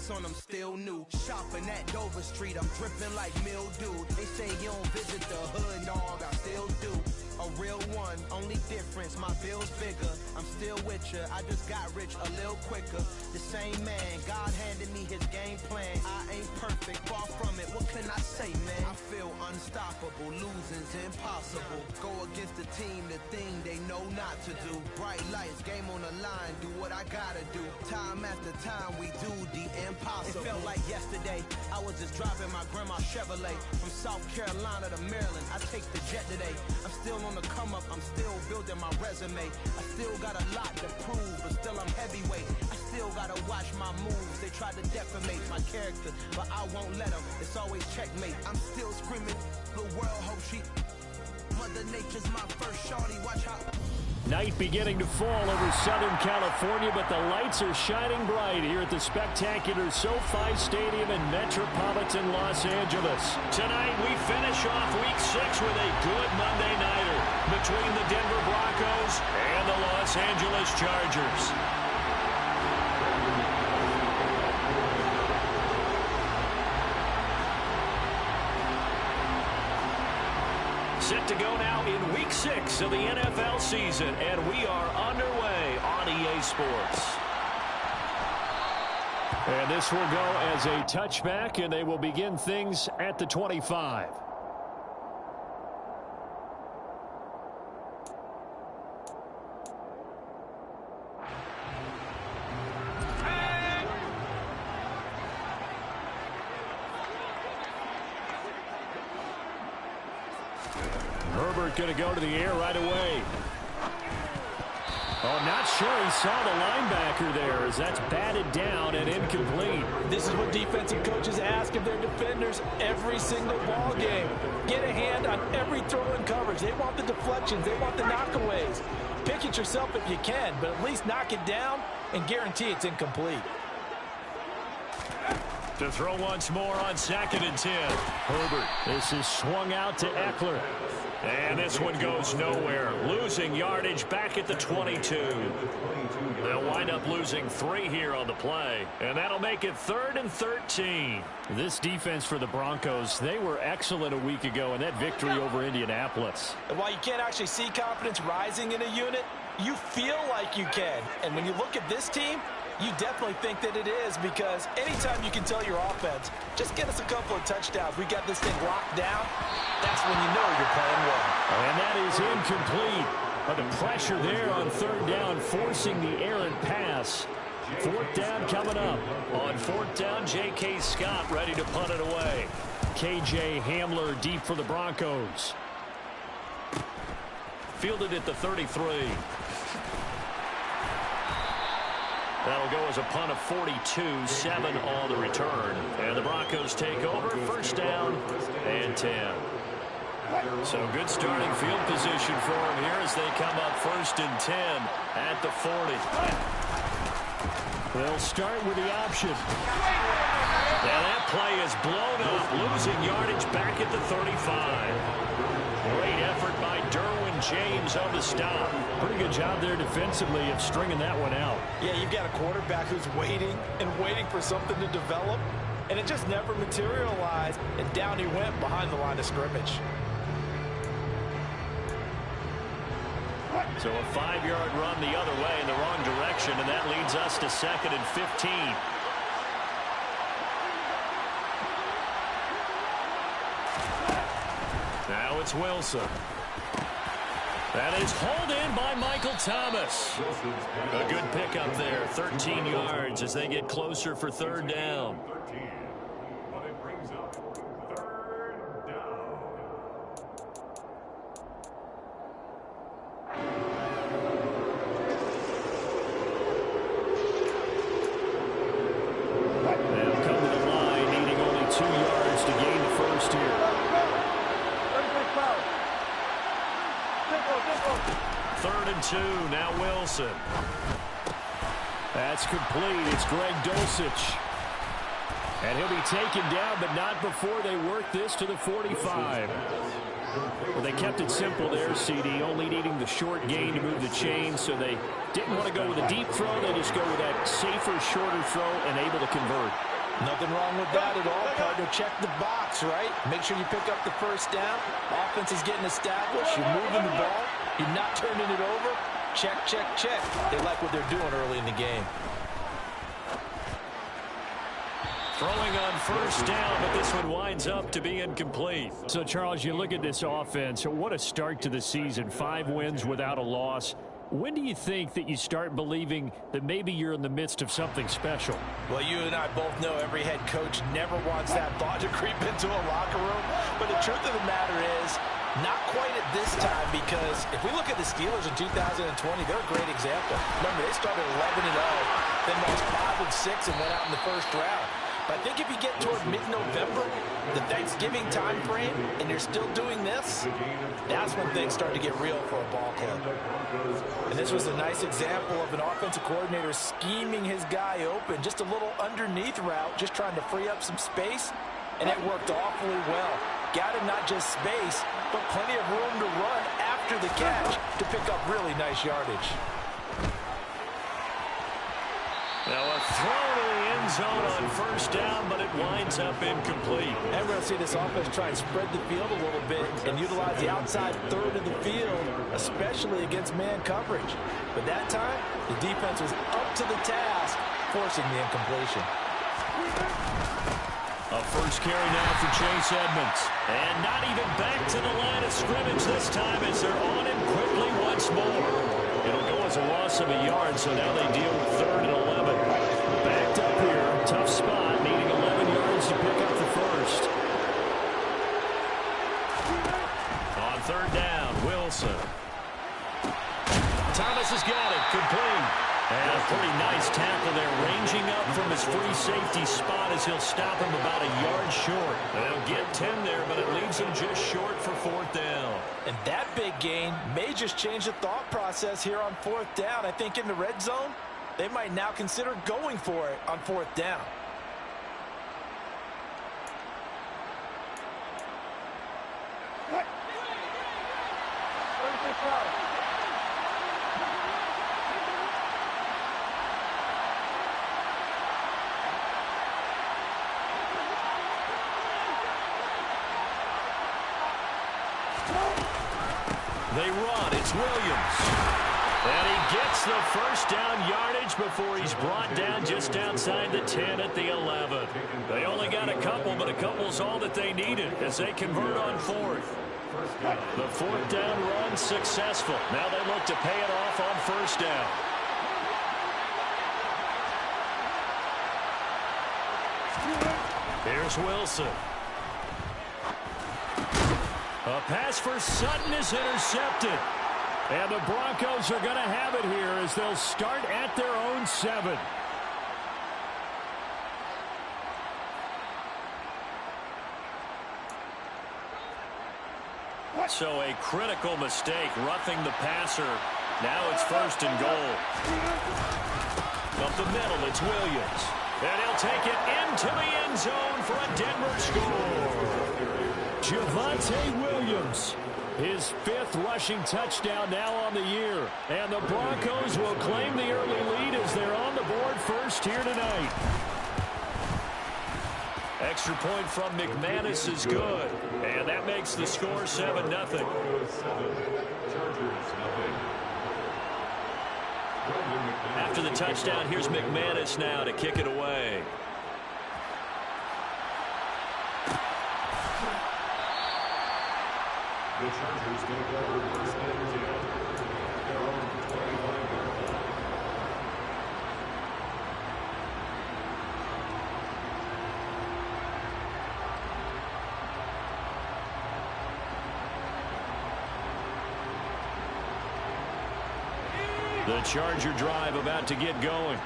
ice on them still new. Shopping at Dover Street, I'm dripping like mildew. They say you don't visit the hood, dog, I still do. A real one, only difference, my bill's bigger. I'm still with ya, I just got rich a little quicker. The same man, God handed me his game plan. I ain't perfect, far from it, what can I say, man? I feel unstoppable, losing's impossible. Go against the team, the thing they know not to do. Bright lights, game on the line, do what I gotta do. Time after time, we do the impossible. It felt like yesterday, I was just driving my grandma's Chevrolet. From South Carolina to Maryland, I take the jet today. I'm still on the come up, I'm still building my resume. I still got a lot to prove, but still I'm heavyweight. I still gotta watch my moves. They try to defamate my character, but I won't let them. It's always checkmate. I'm still screaming, the world hope she. Mother Nature's my first shorty, watch how. Night beginning to fall over Southern California, but the lights are shining bright here at the spectacular SoFi Stadium in metropolitan Los Angeles. Tonight we finish off Week 6 with a good Monday nighter between the Denver Broncos and the Los Angeles Chargers. Set to go now in Week 6 of the NFL season, and we are underway on EA Sports. And this will go as a touchback, and they will begin things at the 25. Herbert going to go to the air right away. Oh, not sure he saw the linebacker there as that's batted down and incomplete. This is what defensive coaches ask of their defenders every single ball game. Get a hand on every throw and coverage. They want the deflections. They want the knockaways. Pick it yourself if you can, but at least knock it down and guarantee it's incomplete. To throw once more on 2nd and 10. Herbert. This is swung out to Eckler. And this one goes nowhere. Losing yardage back at the 22. They'll wind up losing 3 here on the play. And that'll make it 3rd and 13. This defense for the Broncos, they were excellent a week ago in that victory over Indianapolis. And while you can't actually see confidence rising in a unit, you feel like you can. And when you look at this team, you definitely think that it is, because anytime you can tell your offense, just get us a couple of touchdowns, we got this thing locked down, that's when you know you're playing well. And that is incomplete. But the pressure there on 3rd down, forcing the errant pass. 4th down coming up. On 4th down, J.K. Scott ready to punt it away. K.J. Hamler deep for the Broncos. Fielded at the 33. That'll go as a punt of 42, 7 on the return. And the Broncos take over, 1st down and 10. So good starting field position for them here as they come up 1st and 10 at the 40. They'll start with the option. Now that play is blown up, losing yardage back at the 35. Great effort by Derwin James on the stop. Pretty good job there defensively of stringing that one out. Yeah, you've got a quarterback who's waiting and waiting for something to develop, and it just never materialized, and down he went behind the line of scrimmage. So a 5-yard run the other way in the wrong direction, and that leads us to 2nd and 15. Now it's Wilson. That is hauled in by Michael Thomas. A good pickup there, 13 yards as they get closer for 3rd down. They'll come to the line, needing only 2 yards to gain the first here. 3rd and 2, now Wilson. That's complete. It's Greg Dulcich. And he'll be taken down, but not before they work this to the 45. Well, they kept it simple there, CD, only needing the short gain to move the chain, so they didn't want to go with a deep throw. They just go with that safer, shorter throw and able to convert. Nothing wrong with that at all, partner. Check the box, right? Make sure you pick up the first down. Offense is getting established. You're moving the ball. You're not turning it over. Check, check, check. They like what they're doing early in the game. Throwing on first down, but this one winds up to be incomplete. So, Charles, you look at this offense. What a start to the season. 5 wins without a loss. When do you think that you start believing that maybe you're in the midst of something special? Well, you and I both know every head coach never wants that thought to creep into a locker room. But the truth of the matter is, not quite at this time, because if we look at the Steelers in 2020, they're a great example. Remember, they started 11-0, then lost 5-6 and went out in the first round. But I think if you get toward mid-November, the Thanksgiving time frame, and you're still doing this, that's when things start to get real for a ball club. And this was a nice example of an offensive coordinator scheming his guy open, just a little underneath route, just trying to free up some space, and it worked awfully well. Got him not just space, but plenty of room to run after the catch to pick up really nice yardage. Now a throw to the end zone on first down, but it winds up incomplete. And we're going to see this offense try and spread the field a little bit and utilize the outside third of the field, especially against man coverage. But that time, the defense was up to the task, forcing the incompletion. A first carry now for Chase Edmonds. And not even back to the line of scrimmage this time as they're on him quickly once more. It'll go as a loss of a yard, so now they deal with 3rd and 11. Backed up here, tough spot, needing 11 yards to pick up the first. On 3rd down, Wilson. Thomas has got it, complete. And a pretty nice tackle there, ranging up from his free safety spot as he'll stop him about a yard short. They'll get 10 there, but it leaves him just short for 4th down. And that big gain may just change the thought process here on 4th down. I think in the red zone, they might now consider going for it on 4th down. They run. It's Williams. And he gets the first down yardage before he's brought down just outside the 10 at the 11. They only got a couple, but a couple's all that they needed as they convert on 4th. The 4th down run successful. Now they look to pay it off on 1st down. Here's Wilson. A pass for Sutton is intercepted. And the Broncos are going to have it here as they'll start at their own 7. So a critical mistake, roughing the passer. Now it's 1st and goal. Up the middle, it's Williams. And he'll take it into the end zone for a Denver score. Javonte Williams, his 5th rushing touchdown now on the year. And the Broncos will claim the early lead as they're on the board first here tonight. Extra point from McManus is good. And that makes the score 7-0. After the touchdown, here's McManus now to kick it away. The Chargers going to go with first and 10. Their own 25-yard line. The Charger drive about to get going.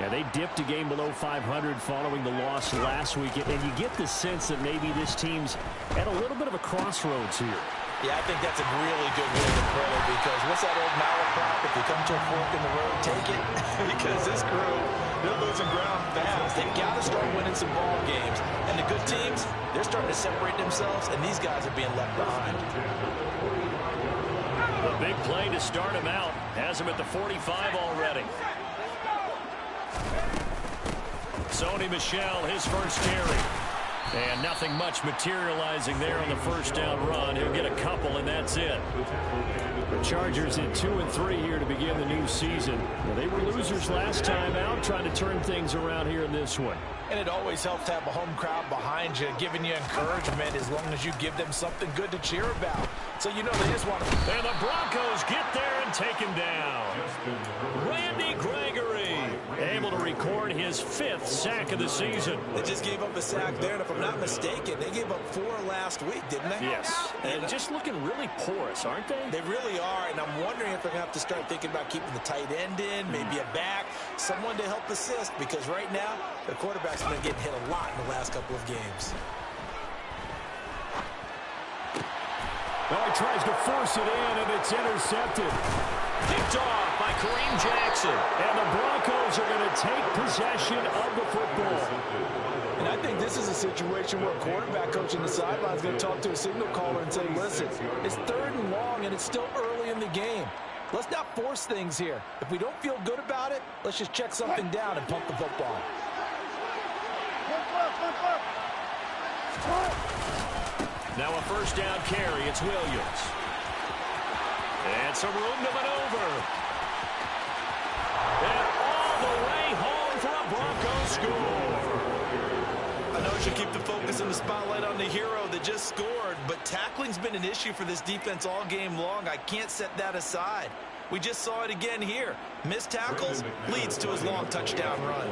Yeah, they dipped a game below 500 following the loss last week, and you get the sense that maybe this team's at a little bit of a crossroads here. Yeah, I think that's a really good way to put it, because what's that old malaprop? If you come to a fork in the road, take it. Because this crew, they're losing ground fast. They've got to start winning some ball games. And the good teams, they're starting to separate themselves, and these guys are being left behind. A big play to start him out. Has him at the 45 already. Sony Michel, his first carry. And nothing much materializing there on the first down run. He'll get a couple, and that's it. The Chargers in 2-3 here to begin the new season. Well, they were losers last time out, trying to turn things around here in this one. And it always helps to have a home crowd behind you, giving you encouragement as long as you give them something good to cheer about. So you know they just want to... And the Broncos get there and take him down. Randy Gregory able to record his 5th sack of the season. They just gave up a sack there, and if I'm not mistaken, they gave up 4 last week, didn't they? Yes. And just looking really porous, aren't they? They really are, and I'm wondering if they're going to have to start thinking about keeping the tight end in, maybe a back, someone to help assist, because right now, the quarterback's been getting hit a lot in the last couple of games. Oh, he tries to force it in, and it's intercepted. Picked off by Kareem Jackson. And the Broncos are going to take possession of the football. And I think this is a situation where a quarterback coach on the sideline is going to talk to a signal caller and say, listen, it's 3rd and long, and it's still early in the game. Let's not force things here. If we don't feel good about it, let's just check something down and pump the football. Now a first down carry. It's Williams. And some room to maneuver. And all the way home for a Broncos score. I know you should keep the focus and the spotlight on the hero that just scored, but tackling's been an issue for this defense all game long. I can't set that aside. We just saw it again here. Missed tackles leads to his long touchdown run.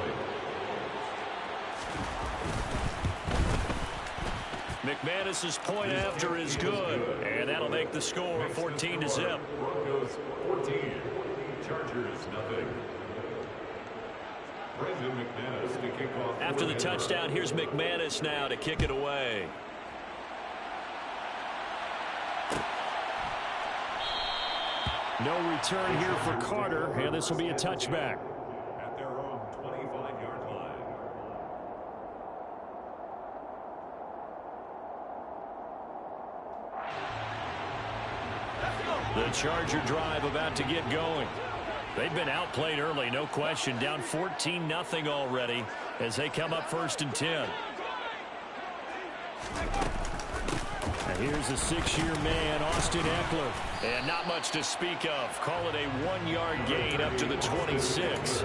McManus's point after is good, and that'll make the score 14-0. Broncos 14, Chargers nothing. Brendan McManus to kick off. After the touchdown, here's McManus now to kick it away. No return here for Carter, and this will be a touchback. At their own 25-yard line. The Charger drive about to get going. They've been outplayed early, no question. Down 14-0 already as they come up 1st and 10. And here's a 6-year man, Austin Eckler. And not much to speak of. Call it a 1-yard gain up to the 26.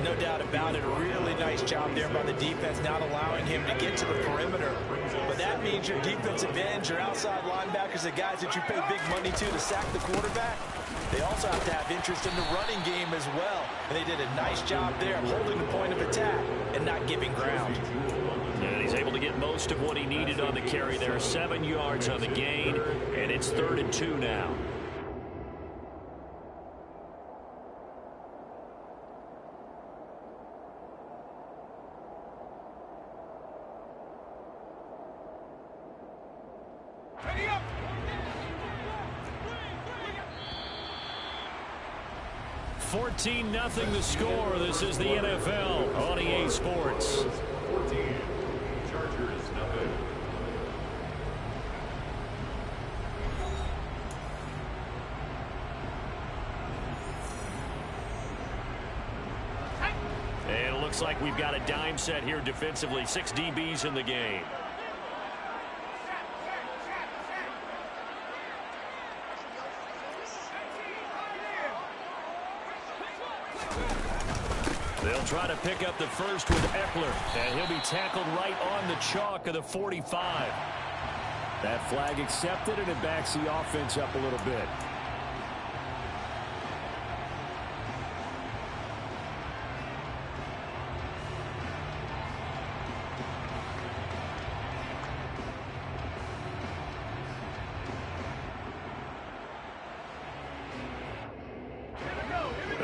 No doubt about it. A really nice job there by the defense, not allowing him to get to the perimeter. But that means your defensive ends, your outside linebackers, the guys that you pay big money to sack the quarterback, they also have to have interest in the running game as well. And they did a nice job there of holding the point of attack and not giving ground. And he's able to get most of what he needed on the carry there. 7 yards on the gain, and it's 3rd and 2 now. Ready up! 14-0 the score. This is the NFL on EA Sports. 14, Chargers nothing. And it looks like we've got a dime set here defensively. 6 DBs in the game. They'll try to pick up the first with Eckler, and he'll be tackled right on the chalk of the 45. That flag accepted, and it backs the offense up a little bit.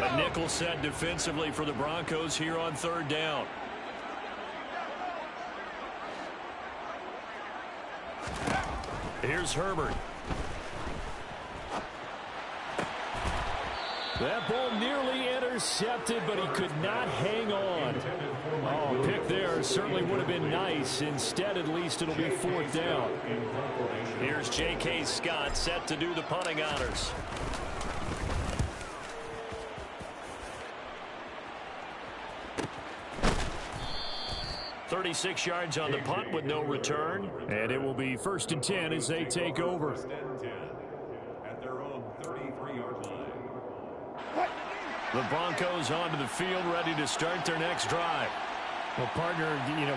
A nickel set defensively for the Broncos here on 3rd down. Here's Herbert. That ball nearly intercepted, but he could not hang on. Oh, pick there certainly would have been nice. Instead, at least it'll be 4th down. Here's J.K. Scott set to do the punting honors. 36 yards on the punt with no return. And it will be 1st and 10 as they take over. First and 10 at their own 33-yard line. The Broncos onto the field, ready to start their next drive. Well, partner,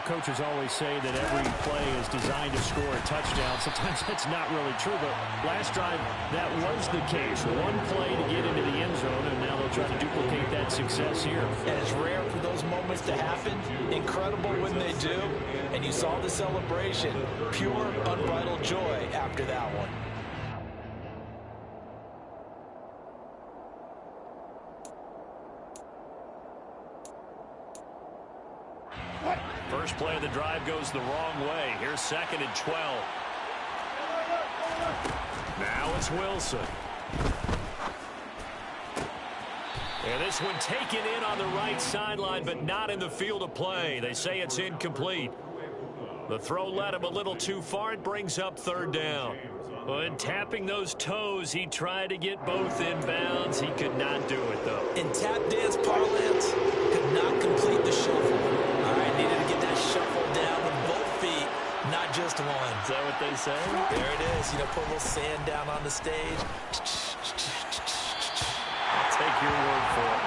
coaches always say that every play is designed to score a touchdown. Sometimes that's not really true, but last drive, that was the case. One play to get into the end zone, and now they'll try to duplicate that success here. And it's rare for those moments to happen. Incredible when they do. And you saw the celebration. Pure, unbridled joy after that one. First play of the drive goes the wrong way. Here's 2nd and 12. Now it's Wilson. And this one taken in on the right sideline, but not in the field of play. They say it's incomplete. The throw led him a little too far. It brings up 3rd down. When tapping those toes, he tried to get both in bounds. He could not do it, though. In tap dance parlance, could not complete the shuffle. All right, needed to get that shuffle down with both feet, not just one. Is that what they say? There it is. Put a little sand down on the stage. I'll take your word for it.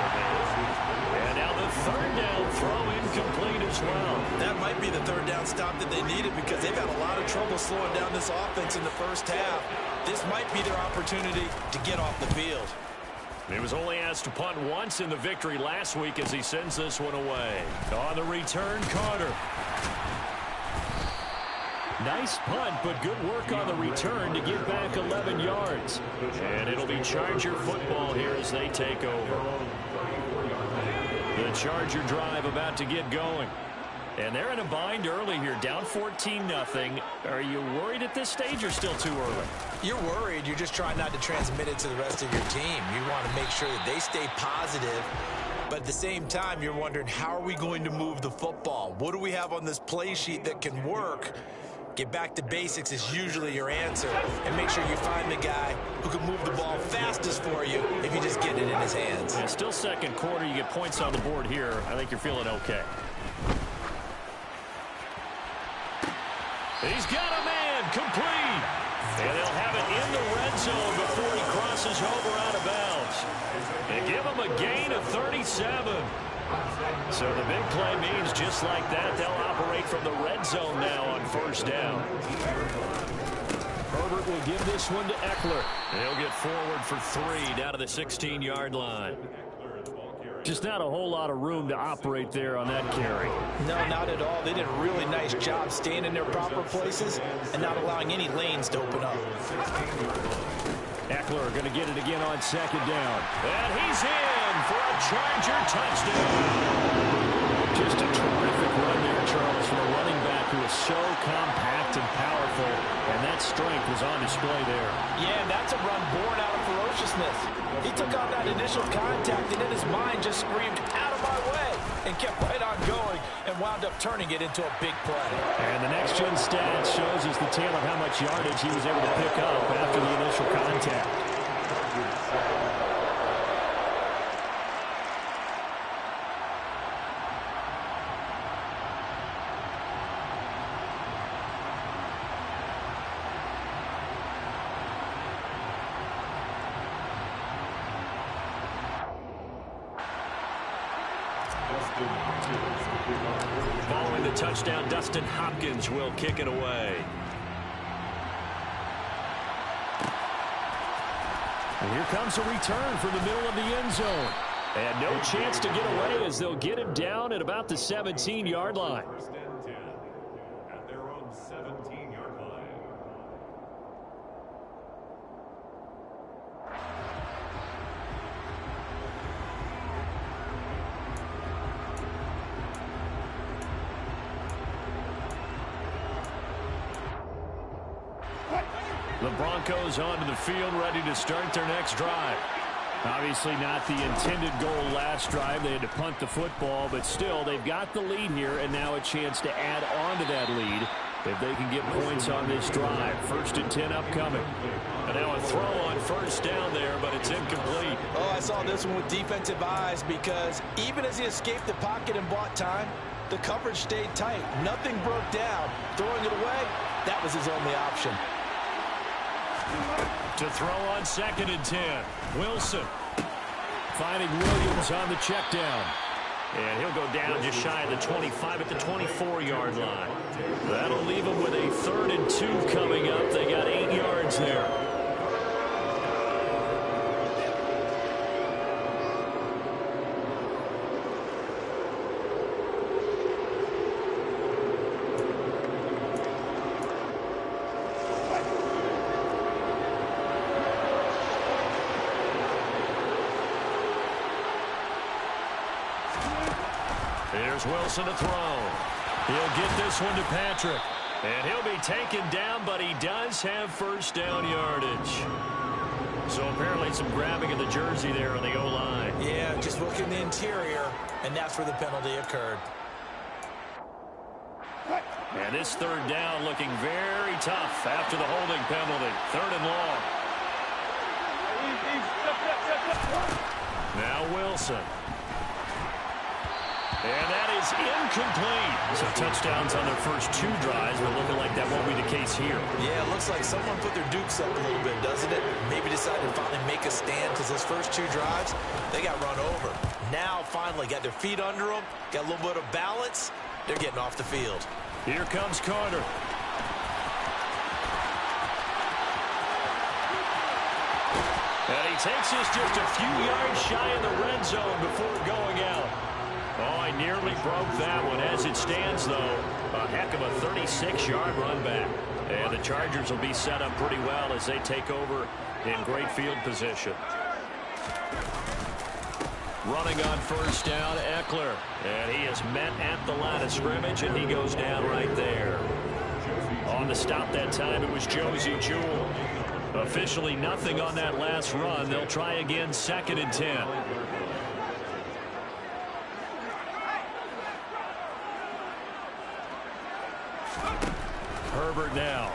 And now the 3rd down throw incomplete as well. That might be the 3rd down stop that they needed because they've had a lot of trouble slowing down this offense in the first half. This might be their opportunity to get off the field. He was only asked to punt once in the victory last week as he sends this one away. On the return, Carter. Nice punt, but good work on the return to get back 11 yards. And it'll be Charger football here as they take over. The Charger drive about to get going. And they're in a bind early here, down 14-0. Are you worried at this stage or still too early? You're worried. You're just trying not to transmit it to the rest of your team. You want to make sure that they stay positive. But at the same time, you're wondering, how are we going to move the football? What do we have on this play sheet that can work? Get back to basics is usually your answer. And make sure you find the guy who can move the ball fastest for you if you just get it in his hands. Yeah, still 2nd quarter. You get points on the board here. I think you're feeling okay. He's got a man complete. And they'll have it in the red zone before he crosses over out of bounds. And give him a gain of 37. So the big play means just like that, they'll operate from the red zone now on 1st down. Herbert will give this one to Eckler. He'll get forward for 3 down to the 16-yard line. Just not a whole lot of room to operate there on that carry. No, not at all. They did a really nice job staying in their proper places and not allowing any lanes to open up. Eckler going to get it again on 2nd down. And he's in for a Charger touchdown. Just a terrific run there, Charles, from a running back who is so compact and powerful, and that strength was on display there. Yeah, that's a run born out of ferociousness. He took on that initial contact, and in his mind just screamed, out of my way, and kept right on going and wound up turning it into a big play. And the next-gen stat shows us the tale of how much yardage he was able to pick up after the initial contact. Following the touchdown, Dustin Hopkins will kick it away. And here comes a return from the middle of the end zone. And no chance to get away as they'll get him down at about the 17-yard line. 1st and 10 at their own 17-yard line. The Broncos onto the field, ready to start their next drive. Obviously not the intended goal last drive. They had to punt the football, but still, they've got the lead here, and now a chance to add on to that lead if they can get points on this drive. 1st and 10 upcoming. And now a throw on 1st down there, but it's incomplete. Oh, I saw this one with defensive eyes because even as he escaped the pocket and bought time, The coverage stayed tight. Nothing broke down. Throwing it away, that was his only option. To throw on 2nd and 10. Wilson finding Williams on the check down. And he'll go down just shy of the 25 at the 24-yard line. That'll leave him with a 3rd and 2 coming up. They got 8 yards there. Here's Wilson to throw. He'll get this one to Patrick. And he'll be taken down, but he does have 1st down yardage. So apparently some grabbing of the jersey there on the O-line. Yeah, just looking the interior, and that's where the penalty occurred. And this 3rd down looking very tough after the holding penalty. 3rd and long. Now Wilson. And that is incomplete. So touchdowns on their first 2 drives, but looking like that won't be the case here. Yeah, it looks like someone put their dukes up a little bit, doesn't it? Maybe decided to finally make a stand because those first 2 drives, they got run over. Now, finally, got their feet under them, got a little bit of balance. They're getting off the field. Here comes Carter. And he takes us just a few yards shy of the red zone before going out. Oh, I nearly broke that one. As it stands, though, a heck of a 36-yard run back. And the Chargers will be set up pretty well as they take over in great field position. Running on 1st down, Eckler. And he is met at the line of scrimmage, and he goes down right there. On the stop that time, it was Josie Jewell. Officially nothing on that last run. They'll try again, 2nd and 10. Herbert now.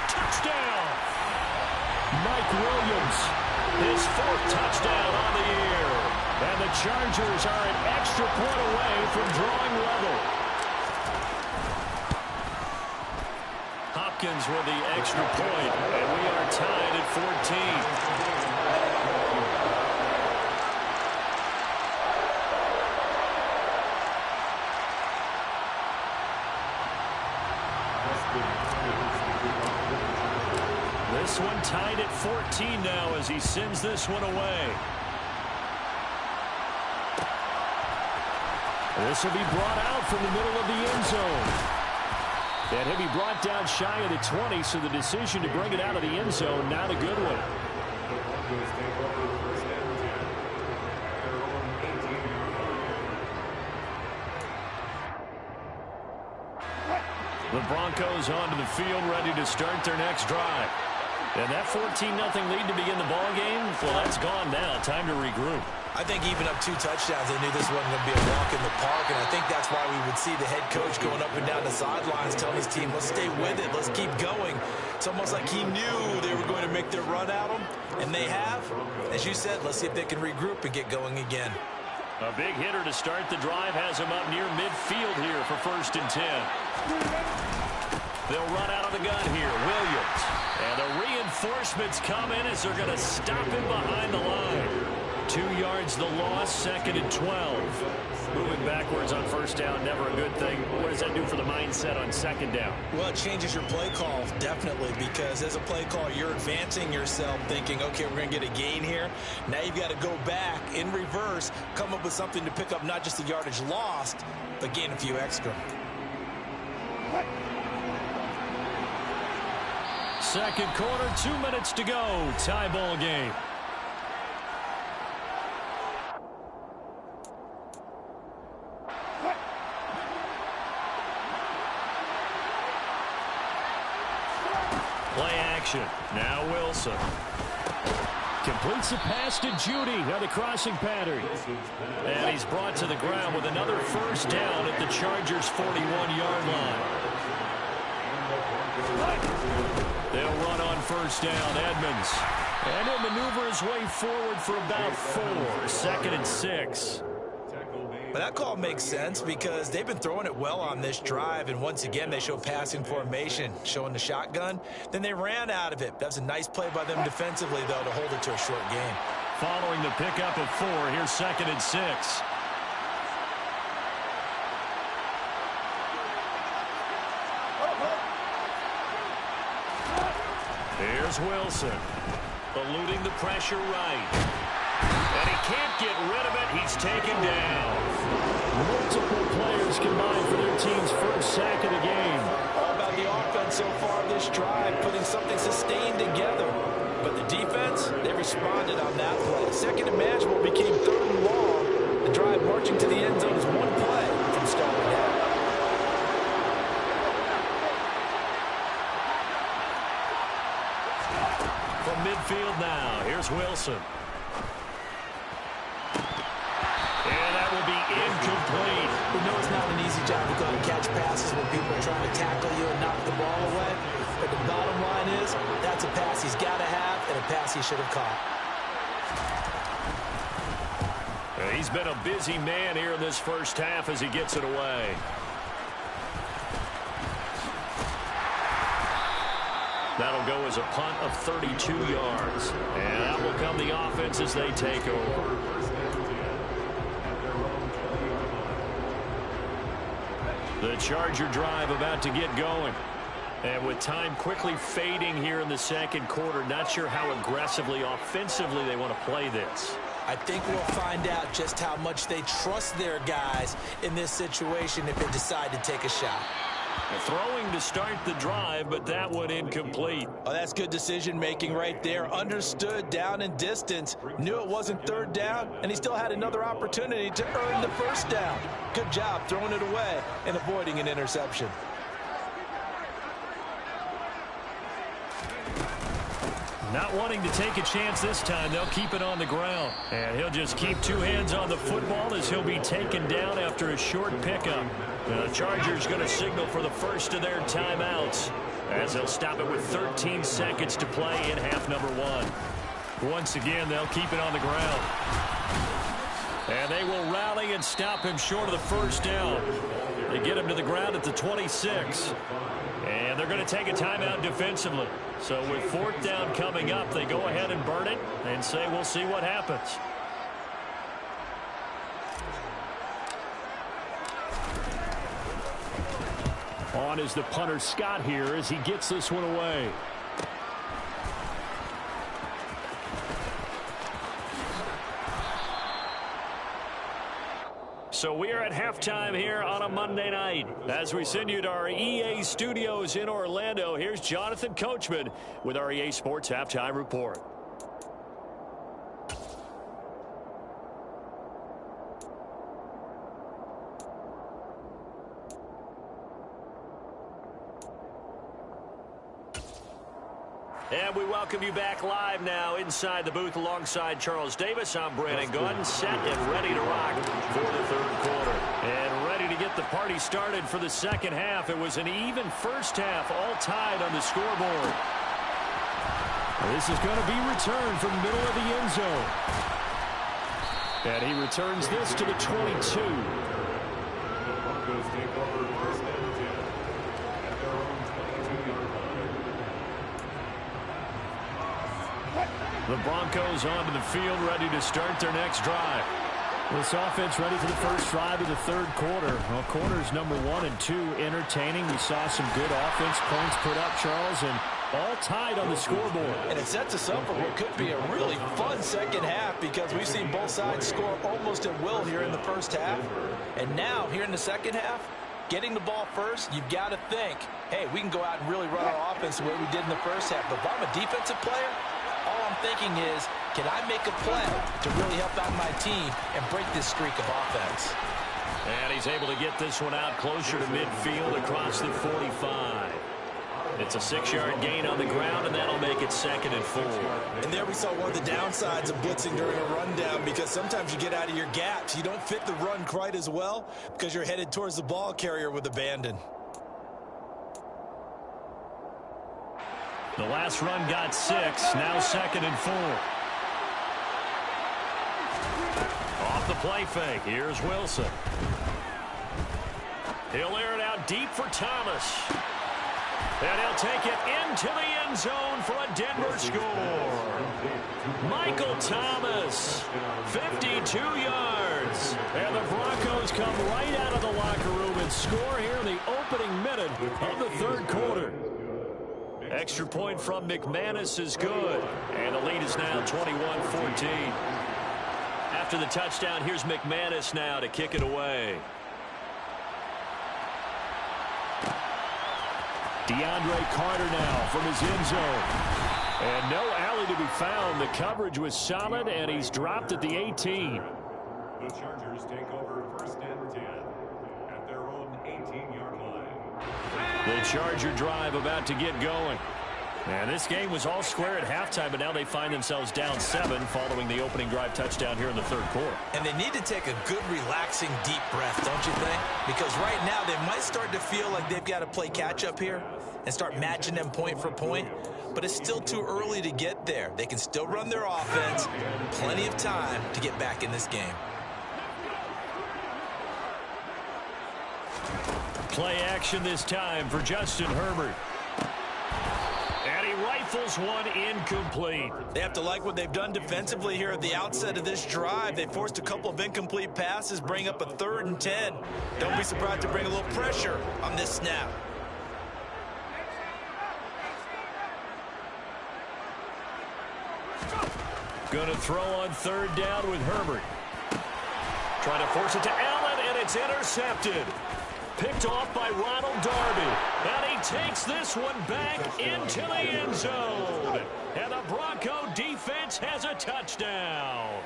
Touchdown! Mike Williams, his 4th touchdown on the year. And the Chargers are an extra point away from drawing level. Hopkins with the extra point, and we are tied at 14. This one tied at 14 now as he sends this one away. This will be brought out from the middle of the end zone. And he'll be brought down shy of the 20, so the decision to bring it out of the end zone, not a good one. The Broncos onto the field, ready to start their next drive. And that 14-0 lead to begin the ball game, well, that's gone now. Time to regroup. I think even up 2 touchdowns, they knew this wasn't going to be a walk in the park, and I think that's why we would see the head coach going up and down the sidelines telling his team, let's stay with it, let's keep going. It's almost like he knew they were going to make their run at him, and they have. As you said, let's see if they can regroup and get going again. A big hitter to start the drive has him up near midfield here for 1st and 10. They'll run out of the gun here. Williams. And the reinforcements come in as they're going to stop him behind the line. 2 yards the loss, 2nd and 12. Moving backwards on 1st down, never a good thing. What does that do for the mindset on 2nd down? Well, it changes your play call, definitely, because as a play call, you're advancing yourself thinking, okay, we're going to get a gain here. Now you've got to go back in reverse, come up with something to pick up not just the yardage lost, but gain a few extra. Second quarter, 2 minutes to go. Tie ball game. Play action. Now Wilson. Completes the pass to Judy. Now the crossing pattern. And he's brought to the ground with another 1st down at the Chargers' 41-yard line. They'll run on 1st down. Edmonds. And he'll maneuver his way forward for about 4. 2nd and 6. Tackle made But that call makes sense because they've been throwing it well on this drive, and once again they show passing formation, showing the shotgun. Then they ran out of it. That was a nice play by them defensively, though, to hold it to a short game. Following the pickup of 4, here's 2nd and 6. Here's Wilson, eluding the pressure right. And he can't get rid of it. He's taken down. Multiple players combined for their team's first sack of the game. All about the offense so far this drive, putting something sustained together. But the defense, they responded on that play. 2nd and manageable became 3rd and long. The drive marching to the end zone is one play from stalling out. From midfield now, here's Wilson. And that will be incomplete. We know it's not an easy job to go out and catch passes when people are trying to tackle you and knock the ball away. But the bottom line is, that's a pass he's got to have and a pass he should have caught. He's been a busy man here in this first half as he gets it away. That'll go as a punt of 32 yards. And that will come the offense as they take over. The Charger drive about to get going. And with time quickly fading here in the second quarter, not sure how aggressively, offensively they want to play this. I think we'll find out just how much they trust their guys in this situation if they decide to take a shot. Throwing to start the drive, but that one incomplete. Oh, that's good decision-making right there. Understood down and distance. Knew it wasn't 3rd down, and he still had another opportunity to earn the 1st down. Good job throwing it away and avoiding an interception. Not wanting to take a chance this time, they'll keep it on the ground. And he'll just keep 2 hands on the football as he'll be taken down after a short pickup. The Chargers going to signal for the first of their timeouts as they'll stop it with 13 seconds to play in half number 1. Once again, they'll keep it on the ground. And they will rally and stop him short of the 1st down. They get him to the ground at the 26. And they're going to take a timeout defensively. So with 4th down coming up, they go ahead and burn it and say we'll see what happens. On is the punter Scott here as he gets this one away. So we are at halftime here on a Monday night. As we send you to our EA studios in Orlando, here's Jonathan Coachman with our EA Sports Halftime Report. And we welcome you back live now inside the booth alongside Charles Davis. I'm Brandon Gunn, set and ready to rock for the 3rd quarter. And ready to get the party started for the second half. It was an even first half, all tied on the scoreboard. This is going to be returned from the middle of the end zone. And he returns this to the 22. Broncos take over 1st and 10 at their own 22-yard line. The Broncos onto the field, ready to start their next drive. This offense ready for the first drive of the 3rd quarter. Well, quarters number 1 and 2 entertaining. We saw some good offense points put up, Charles, and all tied on the scoreboard. And it sets us up for what could be a really fun second half because we've seen both sides score almost at will here in the first half. And now, here in the second half, getting the ball first, you've got to think, hey, we can go out and really run our offense the way we did in the first half. But if I'm a defensive player, all I'm thinking is, can I make a play to really help out my team and break this streak of offense? And he's able to get this one out closer to midfield across the 45. It's a 6-yard gain on the ground, and that'll make it 2nd and 4. And there we saw one of the downsides of blitzing during a rundown because sometimes you get out of your gaps. You don't fit the run quite as well because you're headed towards the ball carrier with abandon. The last run got 6, now 2nd and 4. Off the play fake. Here's Wilson. He'll air it out deep for Thomas. And he'll take it into the end zone for a Denver score. Michael Thomas, 52 yards. And the Broncos come right out of the locker room and score here in the opening minute of the third quarter. Extra point from McManus is good. And the lead is now 21-14. After the touchdown, here's McManus now to kick it away. DeAndre Carter now from his end zone. And no alley to be found. The coverage was solid, and he's dropped at the 18. The Chargers take over 1st and 10 at their own 18-yard line. The Charger drive about to get going. And this game was all square at halftime, but now they find themselves down 7 following the opening drive touchdown here in the third quarter. And they need to take a good, relaxing, deep breath, don't you think? Because right now they might start to feel like they've got to play catch-up here and start matching them point for point. But it's still too early to get there. They can still run their offense. Plenty of time to get back in this game. Play action this time for Justin Herbert. And he rifles one incomplete. They have to like what they've done defensively here at the outset of this drive. They forced a couple of incomplete passes, bring up a 3rd and 10. Don't be surprised to bring a little pressure on this snap. Going to throw on 3rd down with Herbert. Trying to force it to Allen, and it's intercepted. Picked off by Ronald Darby. And he takes this one back into the end zone. And the Bronco defense has a touchdown.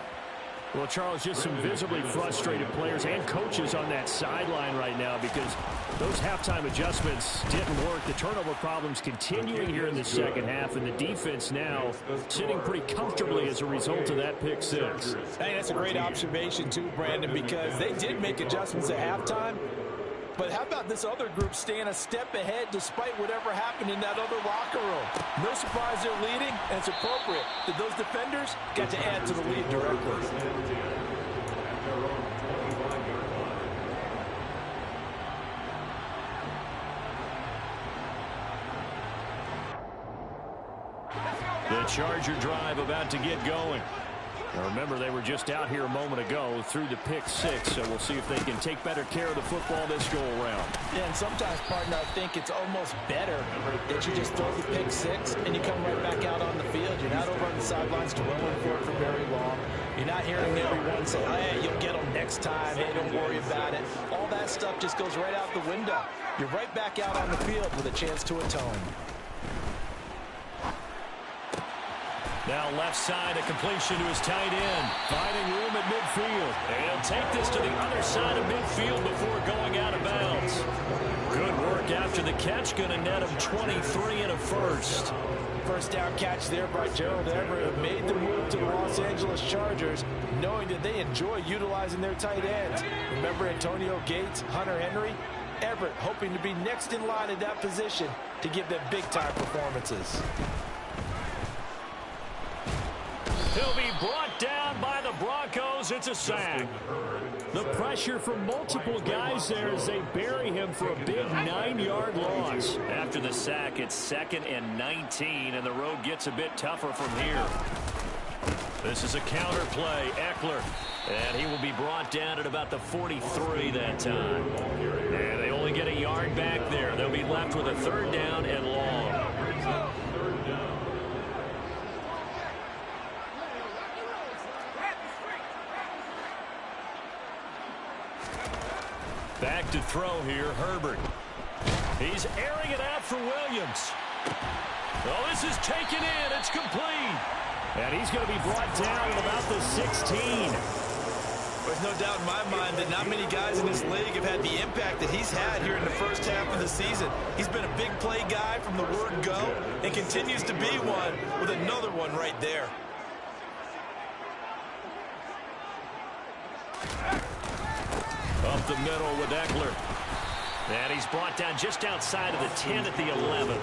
Well, Charles, just some visibly frustrated players and coaches on that sideline right now because those halftime adjustments didn't work. The turnover problems continuing here in the second half, and the defense now sitting pretty comfortably as a result of that pick six. I think that's a great observation, too, Brandon, because they did make adjustments at halftime. But how about this other group staying a step ahead despite whatever happened in that other locker room? No surprise they're leading, and it's appropriate that those defenders got to add to the lead directly. The Charger drive about to get going. Now remember, they were just out here a moment ago through the pick six, so we'll see if they can take better care of the football this go-around. Yeah, and sometimes, partner, I think it's almost better that you just throw the pick six and you come right back out on the field. You're not over on the sidelines dwelling for it for very long. You're not hearing everyone say, hey, you'll get them next time. Hey, don't worry about it. All that stuff just goes right out the window. You're right back out on the field with a chance to atone. Now left side, a completion to his tight end. Finding room at midfield. And he'll take this to the other side of midfield before going out of bounds. Good work after the catch. Going to net him 23 and a first. First down catch there by Gerald Everett, who made the move to the Los Angeles Chargers, knowing that they enjoy utilizing their tight ends. Remember Antonio Gates, Hunter Henry? Everett hoping to be next in line at that position to give them big-time performances. He'll be brought down by the Broncos. It's a sack. The pressure from multiple guys there as they bury him for a big 9-yard loss. After the sack, it's 2nd and 19, and the road gets a bit tougher from here. This is a counter play. Eckler. And he will be brought down at about the 43 that time. And they only get a yard back there. They'll be left with a 3rd down and long. Back to throw here, Herbert. He's airing it out for Williams. Oh, this is taken in. It's complete. And he's going to be brought down at about the 16. There's no doubt in my mind that not many guys in this league have had the impact that he's had here in the first half of the season. He's been a big play guy from the word go and continues to be one with another one right there. Up the middle with Eckler. And he's brought down just outside of the 10 at the 11.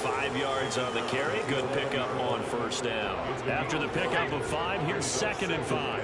5 yards on the carry. Good pickup on 1st down. After the pickup of 5, here's 2nd and 5.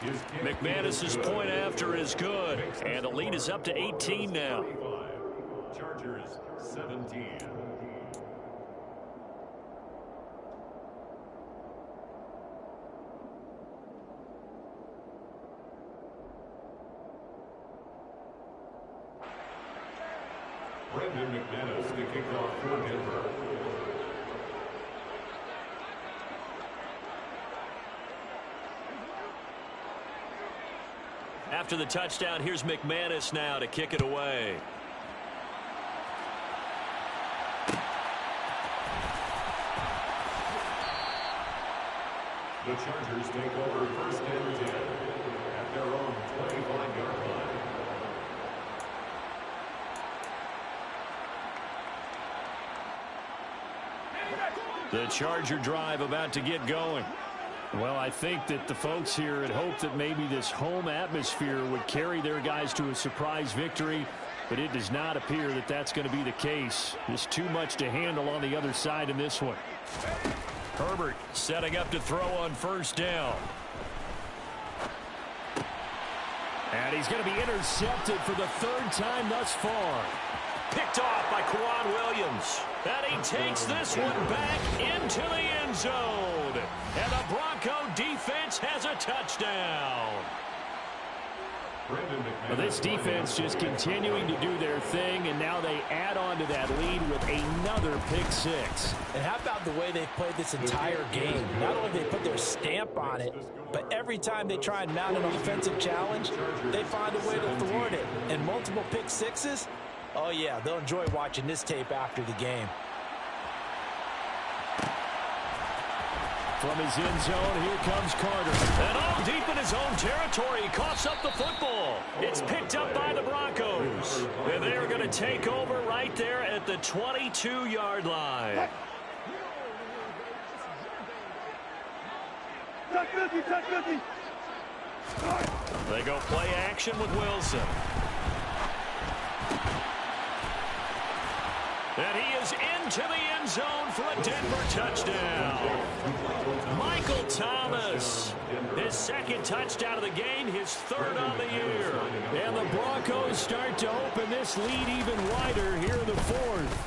McManus's point after is good, and the lead is up to 18 now. Chargers 17. Brandon McManus to kick off for Denver. After the touchdown, here's McManus now to kick it away. The Chargers take over first and 10 at their own 25-yard line. The Charger drive about to get going. Well, I think that the folks here had hoped that maybe this home atmosphere would carry their guys to a surprise victory, but it does not appear that that's going to be the case. There's too much to handle on the other side in this one. Herbert setting up to throw on first down. And he's going to be intercepted for the third time thus far. Picked off by Quan Williams. And he takes this one back into the end zone. And the Bronco defense has a touchdown. Well, this defense just continuing to do their thing, and now they add on to that lead with another pick six. And how about the way they've played this entire game? Not only do they put their stamp on it, but every time they try and mount an offensive challenge, they find a way to thwart it. And multiple pick sixes, oh yeah, they'll enjoy watching this tape after the game. From his end zone, here comes Carter. And all deep in his own territory, he coughs up the football. It's picked up by the Broncos. And they're going to take over right there at the 22-yard line. They go play action with Wilson. And he is into the end zone for a Denver touchdown. Michael Thomas, his second touchdown of the game, his third on the year. And the Broncos start to open this lead even wider here in the fourth.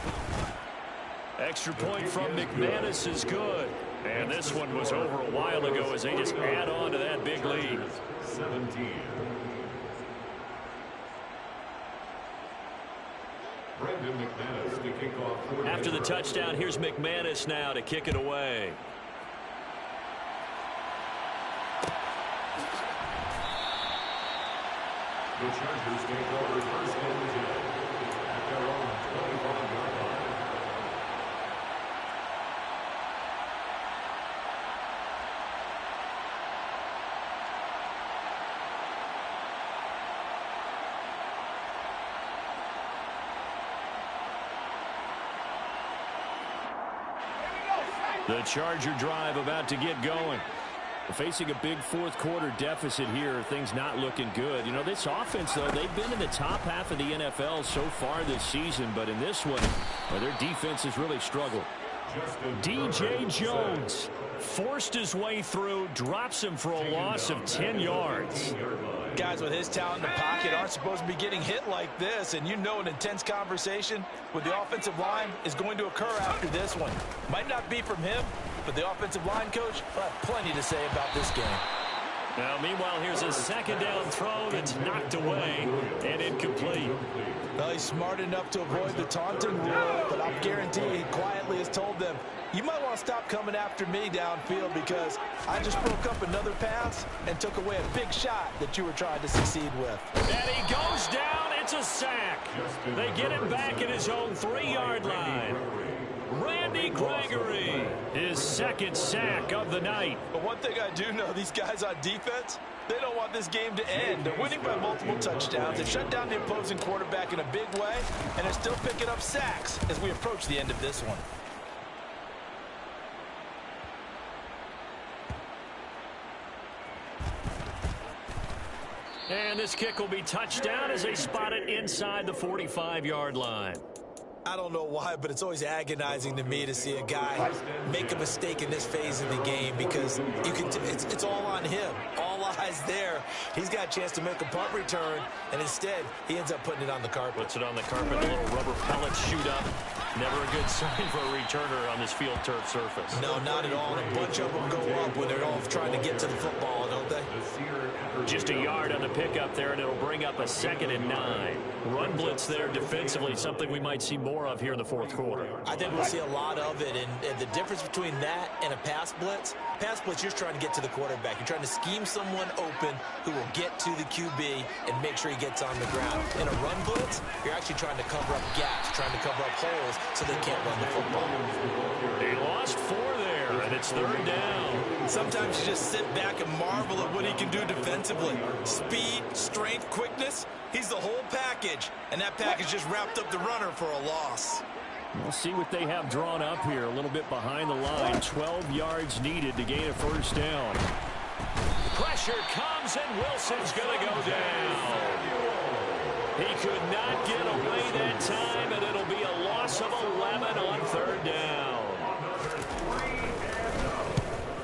Extra point from McManus is good. And this one was over a while ago as they just add on to that big lead. 17. Brandon McManus to kick off. After the touchdown, here's McManus now to kick it away. The Chargers take over first and 10 at their own 25-yard line. The Charger drive about to get going. Facing a big fourth quarter deficit here, things not looking good. You know, this offense, though, they've been in the top half of the NFL so far this season, but in this one, well, their defense has really struggled. DJ Jones forced his way through, drops him for a loss of 10 yards. Guys with his talent in the pocket aren't supposed to be getting hit like this, and you know an intense conversation with the offensive line is going to occur after this one. Might not be from him, but the offensive line coach will have plenty to say about this game. Now, meanwhile, here's a second down throw that's knocked away and incomplete. Well, he's smart enough to avoid the taunting rule, but I'll guarantee he quietly has told them, you might want to stop coming after me downfield because I just broke up another pass and took away a big shot that you were trying to succeed with. And he goes down. It's a sack. They get him back at his own 3-yard line. Randy Gregory, his second sack of the night. But one thing I do know, these guys on defense, they don't want this game to end. They're winning by multiple touchdowns. They've shut down the opposing quarterback in a big way, and they're still picking up sacks as we approach the end of this one. And this kick will be touchdown as they spot it inside the 45-yard line. I don't know why, but it's always agonizing to me to see a guy make a mistake in this phase of the game because you can it's all on him. All guys there. He's got a chance to make a punt return, and instead, he ends up putting it on the carpet. Puts it on the carpet, a little rubber pellet shoot up. Never a good sign for a returner on this field turf surface. No, not at all. And a bunch of them go up when they're all trying to get to the football, don't they? Just a yard on the pickup there, and it'll bring up a 2nd and 9. Run blitz there defensively, something we might see more of here in the fourth quarter. I think we'll see a lot of it, and the difference between that and a pass blitz, you're trying to get to the quarterback. You're trying to scheme someone open who will get to the QB and make sure he gets on the ground. In a run blitz, you're actually trying to cover up gaps, trying to cover up holes so they can't run the football. He lost 4 there, and it's 3rd down. Sometimes you just sit back and marvel at what he can do defensively. Speed, strength, quickness, he's the whole package, and that package just wrapped up the runner for a loss. We'll see what they have drawn up here. A little bit behind the line. 12 yards needed to gain a first down. Pressure comes, and Wilson's going to go down. He could not get away that time, and it'll be a loss of 11 on 3rd down.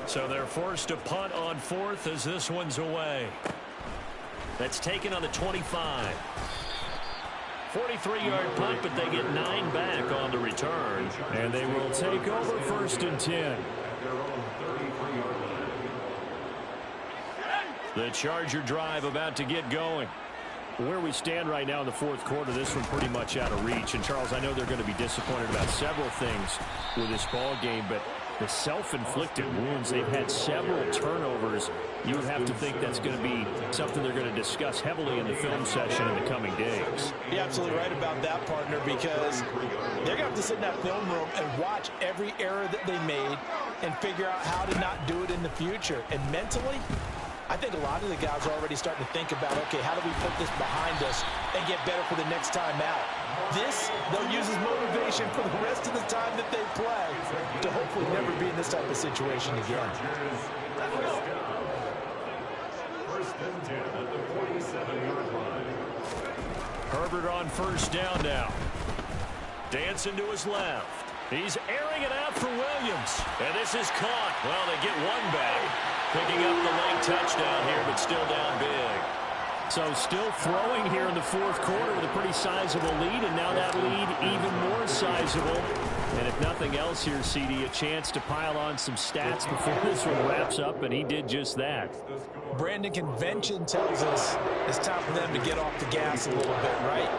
So they're forced to punt on 4th as this one's away. That's taken on the 25. 43-yard punt, but they get 9 back on the return. And they will take over 1st and 10. The Charger drive about to get going. Where we stand right now in the fourth quarter, this one pretty much out of reach. And, Charles, I know they're going to be disappointed about several things with this ball game, but the self-inflicted wounds, they've had several turnovers. You would have to think that's going to be something they're going to discuss heavily in the film session in the coming days. You're absolutely right about that, partner, because they're going to have to sit in that film room and watch every error that they made and figure out how to not do it in the future. And mentally, I think a lot of the guys are already starting to think about, okay, how do we put this behind us and get better for the next time out? This, they'll use as motivation for the rest of the time that they play to hopefully never be in this type of situation again. Herbert on 1st down now. Dancing to his left. He's airing it out for Williams. And this is caught. Well, they get 1 back. Picking up the late touchdown here, but still down big. So still throwing here in the fourth quarter with a pretty sizable lead, and now that lead even more sizable. And if nothing else here, CD, a chance to pile on some stats before this one wraps up, and he did just that. Brandon, convention tells us it's time for them to get off the gas a little bit, right?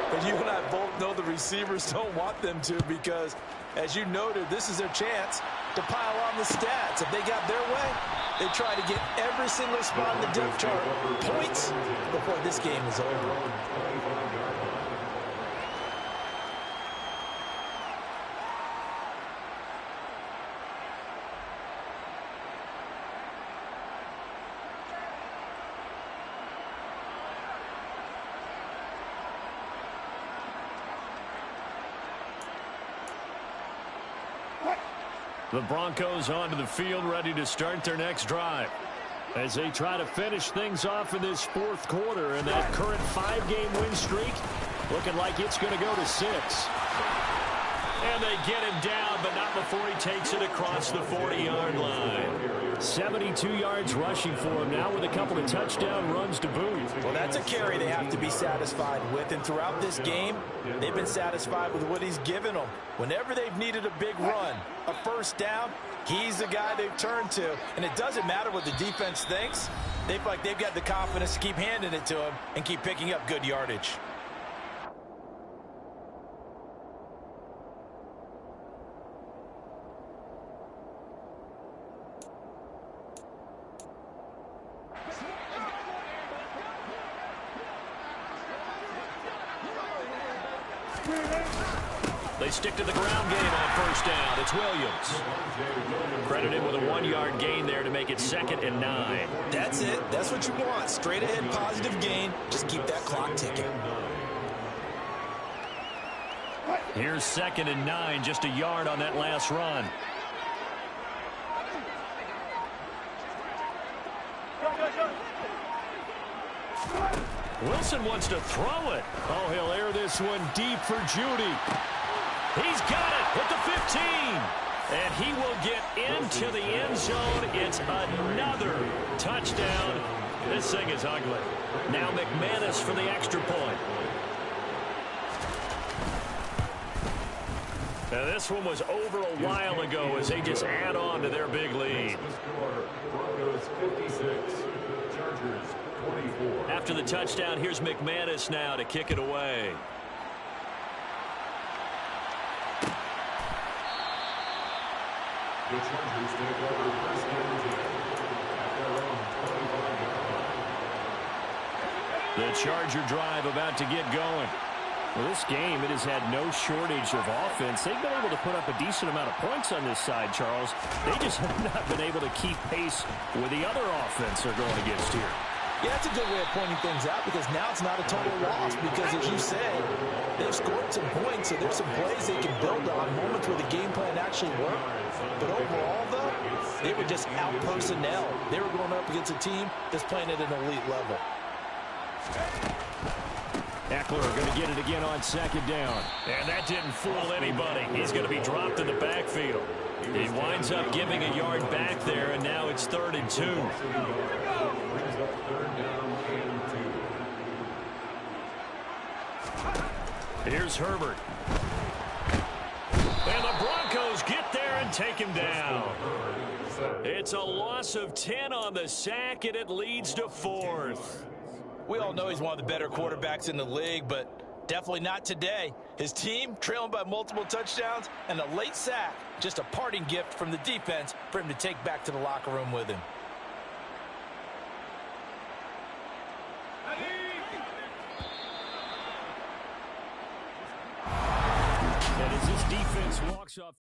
But you and I both know the receivers don't want them to, because, as you noted, this is their chance to pile on the stats. If they got their way, they try to get every single spot in the depth chart points before this game is over. The Broncos onto the field, ready to start their next drive as they try to finish things off in this fourth quarter. And that current 5-game win streak looking like it's going to go to 6. And they get him down, but not before he takes it across the 40-yard line. 72 yards rushing for him now with a couple of touchdown runs to boot. Well, that's a carry they have to be satisfied with. And throughout this game, they've been satisfied with what he's given them. Whenever they've needed a big run, a first down, he's the guy they've turned to. And it doesn't matter what the defense thinks. They feel like they've got the confidence to keep handing it to him and keep picking up good yardage. They stick to the ground game on first down. It's Williams. Credited with a 1-yard gain there to make it 2nd and 9. That's it. That's what you want. Straight ahead positive gain. Just keep that clock ticking. Here's 2nd and 9, just a yard on that last run. Wilson wants to throw it. Oh, he'll air this one deep for Judy. He's got it at the 15. And he will get into the end zone. It's another touchdown. This thing is ugly. Now McManus for the extra point. Now this one was over a while ago as they just add on to their big lead. Broncos 56, Chargers 24. After the touchdown, here's McManus now to kick it away. The Chargers take over first and 10 at their own 25-yard line. The Charger drive about to get going. Well, this game, it has had no shortage of offense. They've been able to put up a decent amount of points on this side, Charles. They just have not been able to keep pace with the other offense they're going against here. Yeah, that's a good way of pointing things out because now it's not a total loss because, as you said, they've scored some points, so there's some plays they can build on, moments where the game plan actually worked. But overall, though, they were just out-personnel. They were going up against a team that's playing at an elite level. Eckler going to get it again on second down. And that didn't fool anybody. He's going to be dropped in the backfield. He winds up giving a yard back there, and now it's 3rd and 2. Brings up 3rd down and 2. Here's Herbert. And the Broncos get there and take him down. It's a loss of 10 on the sack, and it leads to 4th. We all know he's one of the better quarterbacks in the league, but definitely not today. His team trailing by multiple touchdowns and a late sack, just a parting gift from the defense for him to take back to the locker room with him. And as this defense walks off